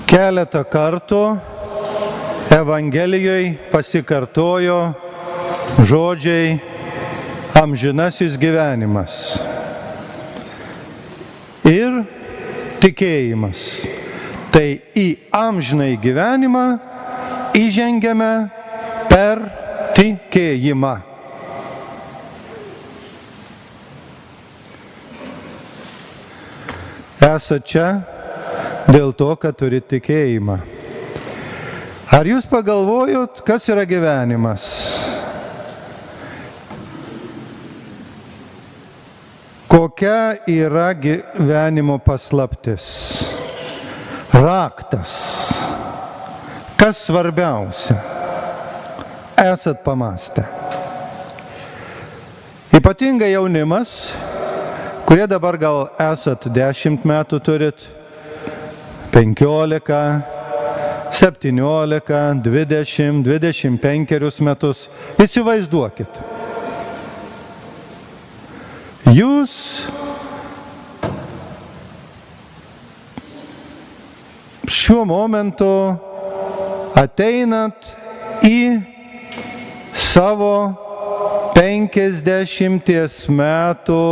Keletą kartų Evangelijoje pasikartojo žodžiai amžinasis gyvenimas ir tikėjimas. Tai į amžinąjį gyvenimą įžengiame per tikėjimą. Esate čia dėl to, kad turite tikėjimą. Ar jūs pagalvojot, kas yra gyvenimas? Kokia yra gyvenimo paslaptis? Raktas. Kas svarbiausia? Esat pamastę. Ypatingai jaunimas, kurie dabar gal esat 10 metų turit, 15, 17, 20, 25 metus. Įsivaizduokit. Jūs šiuo momentu ateinat į savo 50 metų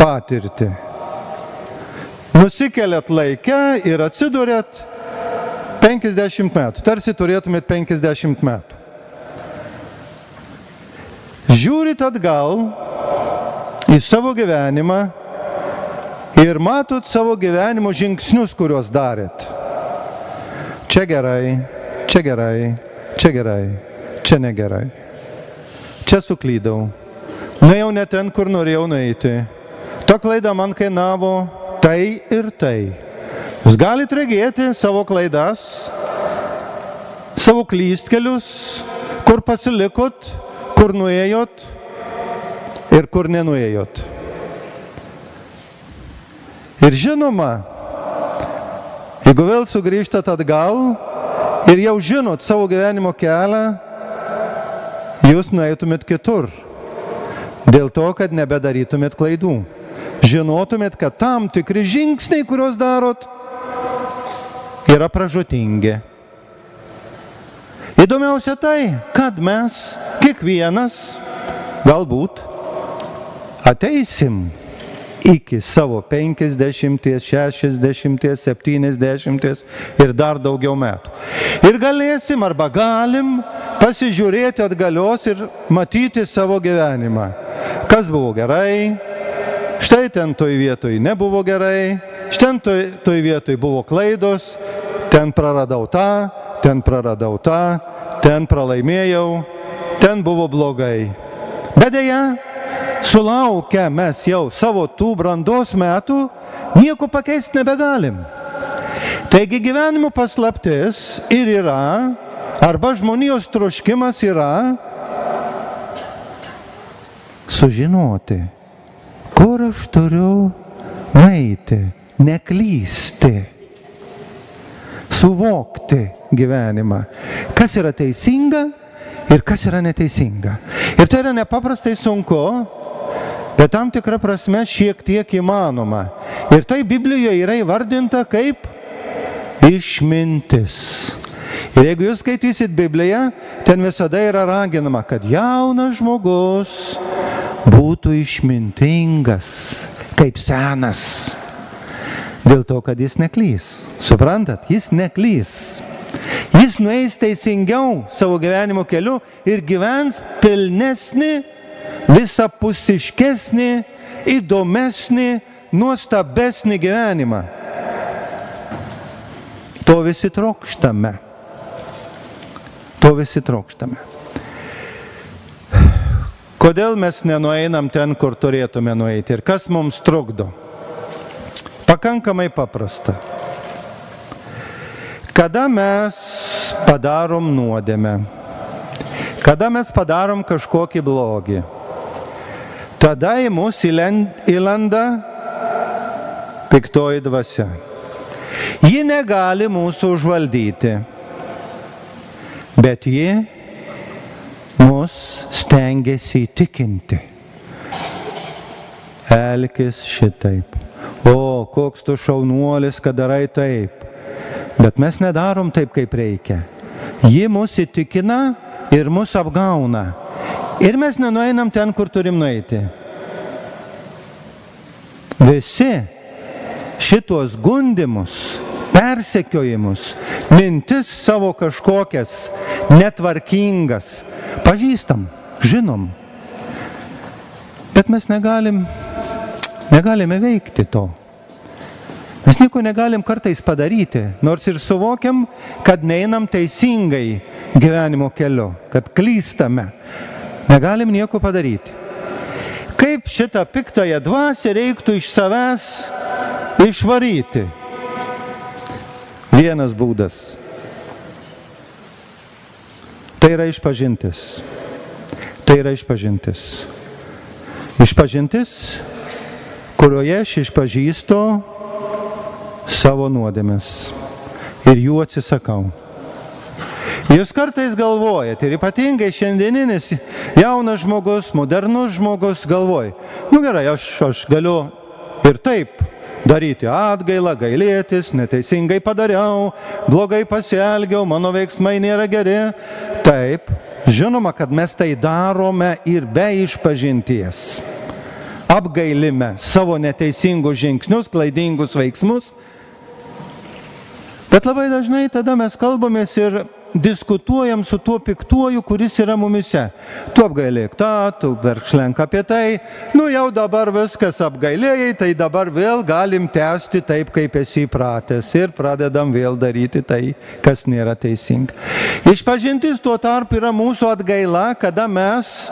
patirtį. Nusikeliat laikę ir atsidurėt 50 metų. Tarsi turėtumėt 50 metų. Žiūrit atgal į savo gyvenimą ir matot savo gyvenimo žingsnius, kuriuos darėt. Čia gerai, čia gerai, čia gerai, čia negerai. Čia suklydau. Nuėjau ne ten, kur norėjau nueiti. Ta klaida man kainavo tai ir tai. Jūs galite regėti savo klaidas, savo klystkelius, kur pasilikot, kur nuėjot ir kur nenuėjot. Ir žinoma, jeigu vėl sugrįžtat atgal ir jau žinot savo gyvenimo kelią, jūs nueitumėt kitur. Dėl to, kad nebedarytumėt klaidų. Žinotumėt, kad tam tikri žingsniai, kuriuos darot, yra pražūtingi. Įdomiausia tai, kad mes, kiekvienas, galbūt, ateisim iki savo 50, 60, 70 ir dar daugiau metų. Ir galėsim arba galim pasižiūrėti atgalios ir matyti savo gyvenimą. Kas buvo gerai, štai ten toj vietoj nebuvo gerai, štai toj vietoj buvo klaidos, ten praradau tą, ten praradau tą, ten pralaimėjau, ten buvo blogai. Bet deja, sulaukę mes jau savo tų brandos metų, nieko pakeisti nebegalim. Taigi gyvenimo paslaptis ir yra, arba žmonijos troškimas yra sužinoti, kur aš turiu nueiti, neklysti, suvokti gyvenimą, kas yra teisinga ir kas yra neteisinga. Ir tai yra nepaprastai sunku, bet tam tikra prasme šiek tiek įmanoma. Ir tai Biblijoje yra įvardinta kaip išmintis. Ir jeigu jūs skaitysit Bibliją, ten visada yra raginama, kad jaunas žmogus būtų išmintingas, kaip senas. Dėl to, kad jis neklys. Suprantat? Jis neklys. Jis nueis teisingiau savo gyvenimo keliu ir gyvens pilnesnį, visapusiškesnį, įdomesnį, nuostabesnį gyvenimą. To visi trokštame. To visi trokštame. Kodėl mes nenueinam ten, kur turėtume nueiti ir kas mums trukdo? Pakankamai paprasta. Kada mes padarom nuodėmę, kada mes padarom kažkokį blogį, tada į mus įlenda piktoji dvasia. Ji negali mūsų užvaldyti, bet ji mus stengiasi įtikinti. Elkis šitaip, O, koks tu šaunuolis, kad darai taip. Bet mes nedarom taip, kaip reikia. Ji mus įtikina ir mus apgauna. Ir mes nenueinam ten, kur turim nueiti. Visi šitos gundimus, persekiojimus, mintis savo kažkokias netvarkingas, pažįstam, žinom. Bet mes negalime veikti to. Mes nieko negalim kartais padaryti, nors ir suvokiam, kad neinam teisingai gyvenimo keliu, kad klystame. Negalim nieko padaryti. Kaip šitą piktąją dvasią reiktų iš savęs išvaryti? Vienas būdas. Tai yra išpažintis. Tai yra išpažintis. Išpažintis, kurioje aš išpažįstu savo nuodėmes ir jų atsisakau. Jūs kartais galvojate, ir ypatingai šiandieninis jaunas žmogus, modernus žmogus galvoja, gerai, aš galiu ir taip daryti atgailą, gailėtis, neteisingai padariau, blogai pasielgiau, mano veiksmai nėra geri. Taip, žinoma, kad mes tai darome ir be išpažinties. Apgailime savo neteisingus žingsnius, klaidingus veiksmus. Bet labai dažnai tada mes kalbamės ir diskutuojam su tuo piktuoju, kuris yra mumise. Tu apgailėk tą, tu verkšlenk apie tai, jau dabar viskas apgailėjai, tai dabar vėl galim tęsti taip, kaip esi įpratęs ir pradedam vėl daryti tai, kas nėra teisinga. Išpažintis tuo tarp yra mūsų atgaila, kada mes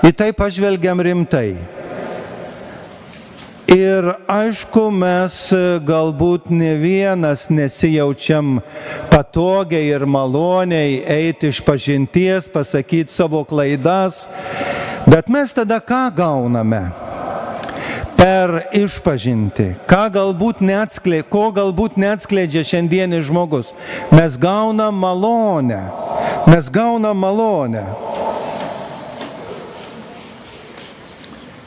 į tai pažvelgiam rimtai. Ir aišku, mes galbūt ne vienas nesijaučiam patogiai ir maloniai eiti išpažinties, pasakyti savo klaidas, bet mes tada ką gauname per išpažinti? Ko galbūt neatskleidžia šiandienis žmogus? Mes gaunam malonę. Mes gaunam malonę.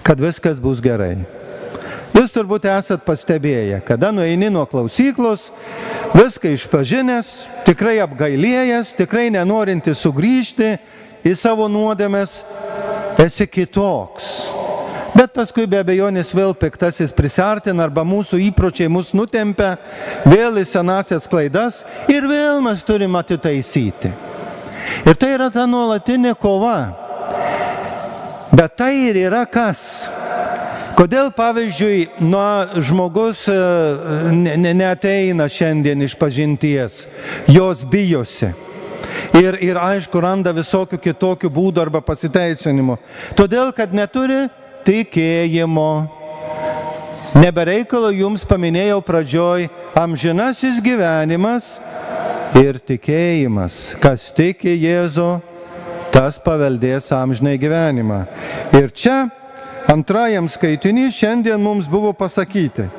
Kad viskas bus gerai. Jūs turbūt esat pastebėję, kada nueini nuo klausyklos, viską išpažinęs, tikrai apgailėjęs, tikrai nenorinti sugrįžti į savo nuodėmes, esi kitoks. Bet paskui be abejonės vėl piktasis prisartina arba mūsų įpročiai mus nutempia vėl į senasias klaidas ir vėl mes turim atitaisyti. Ir tai yra ta nuolatinė kova. Bet tai ir yra kas? Kodėl, pavyzdžiui, žmogus neateina šiandien išpažinties, jos bijosi. Ir aišku, randa visokių kitokių būdų arba pasiteisinimų. Todėl, kad neturi tikėjimo. Nebereikalo jums paminėjau pradžioj amžinasis gyvenimas ir tikėjimas. Kas tiki Jėzų, tas paveldės amžinai gyvenimą. Ir čia antrajam skaitinys šiandien mums buvo pasakyti,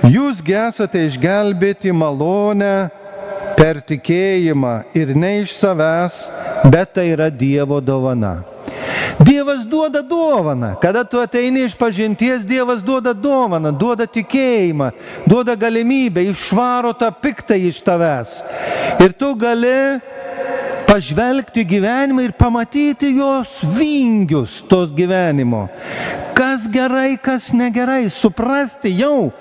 jūs esate išgelbėti malonę per tikėjimą ir ne iš savęs, bet tai yra Dievo dovana. Dievas duoda dovaną. Kada tu ateini išpažinties, Dievas duoda dovaną, duoda tikėjimą, duoda galimybę, išvaro tą piktą iš tavęs. Ir tu gali pažvelgti gyvenimą ir pamatyti jos vingius tos gyvenimo. Kas gerai, kas negerai, suprasti jau.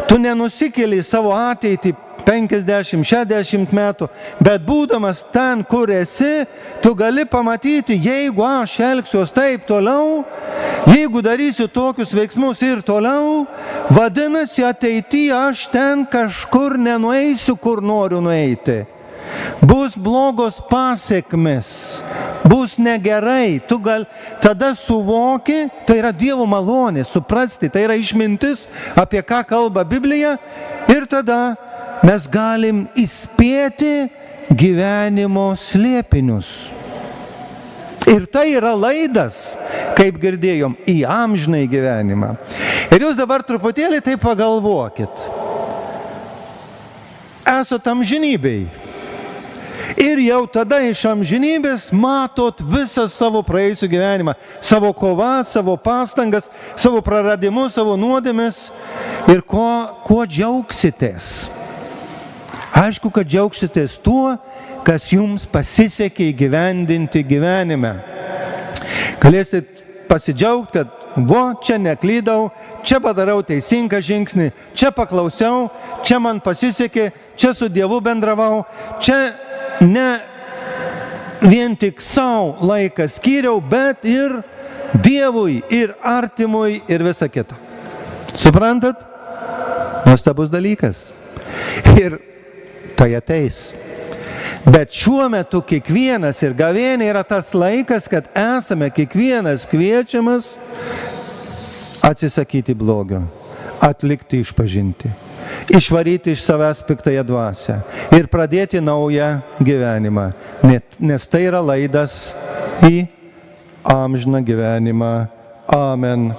Tu nenusikeli savo ateitį 50-60 metų, bet būdamas ten, kur esi, tu gali pamatyti, jeigu aš elgsiuos taip toliau, jeigu darysiu tokius veiksmus ir toliau, vadinasi ateityje aš ten kažkur nenueisiu, kur noriu nueiti. Bus blogos pasiekmes, bus negerai, tu tada suvoki, tai yra Dievo malonė, suprasti, tai yra išmintis, apie ką kalba Biblija, ir tada mes galim įspėti gyvenimo slėpinius. Ir tai yra laidas, kaip girdėjom, į amžinąjį gyvenimą. Ir jūs dabar truputėlį tai pagalvokit. Esate amžinybėj. Ir jau tada iš amžinybės matot visą savo praėjusių gyvenimą, savo kovas, savo pastangas, savo praradimus, savo nuodėmes ir kuo džiaugsitės. Aišku, kad džiaugsitės tuo, kas jums pasisekė įgyvendinti gyvenime. Galėsit pasidžiaugti, kad čia neklydau, čia padarau teisingą žingsnį, čia paklausiau, čia man pasisekė, čia su Dievu bendravau, čia ne vien tik savo laiką skyriau, bet ir Dievui, ir artimui, ir visa kita. Suprantat? Nuostabus dalykas. Ir tai ateis. Bet šiuo metu kiekvienas ir gavėnė yra tas laikas, kad esame kiekvienas kviečiamas atsisakyti blogio, atlikti išpažinti, išvaryti iš savęs piktąją dvasią ir pradėti naują gyvenimą, nes tai yra laidas į amžiną gyvenimą. Amen.